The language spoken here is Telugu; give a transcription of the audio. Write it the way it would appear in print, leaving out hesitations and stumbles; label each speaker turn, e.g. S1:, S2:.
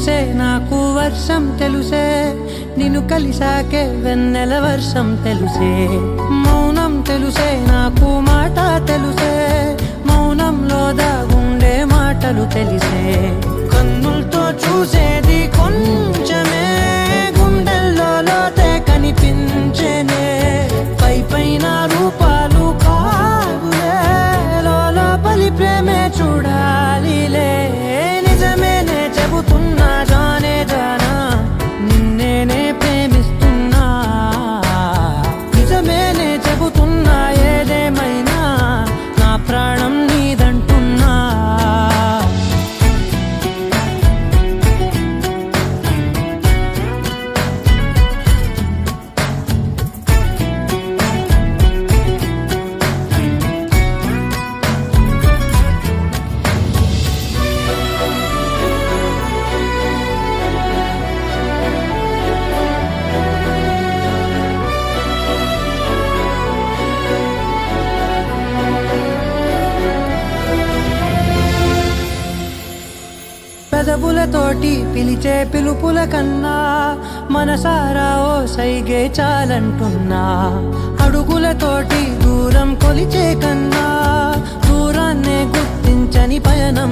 S1: తెలుసే నాకు వర్షం తెలుసే నిన్ను కలిసాకే వెన్నెల వర్షం తెలుసే మౌనం తెలుసే నాకు మాట తెలుసే మౌనంలో దాగుండే మాటలు తెలిసే కన్నులతో చూసేది కొంచెమే గుండెల్లో లోతే కనిపించేనే పై పైన రూపాలు కాదులే లోపలి ప్రేమే చూడాలిలే నిజమేనే చెబుతున్నా జానే జానా నిన్నేనే ప్రేమిస్తున్నా నిజమేనే చెబుతున్నా ఏదేమైనా నా ప్రాణం నీదంటున్నా పెదవులతోటి పిలిచే పిలుపుల కన్నా మనసారా ఓ సైగే చాలంటున్నా అడుగులతోటి దూరం కొలిచే కన్నా దూరాన్నే గుర్తించని పయనం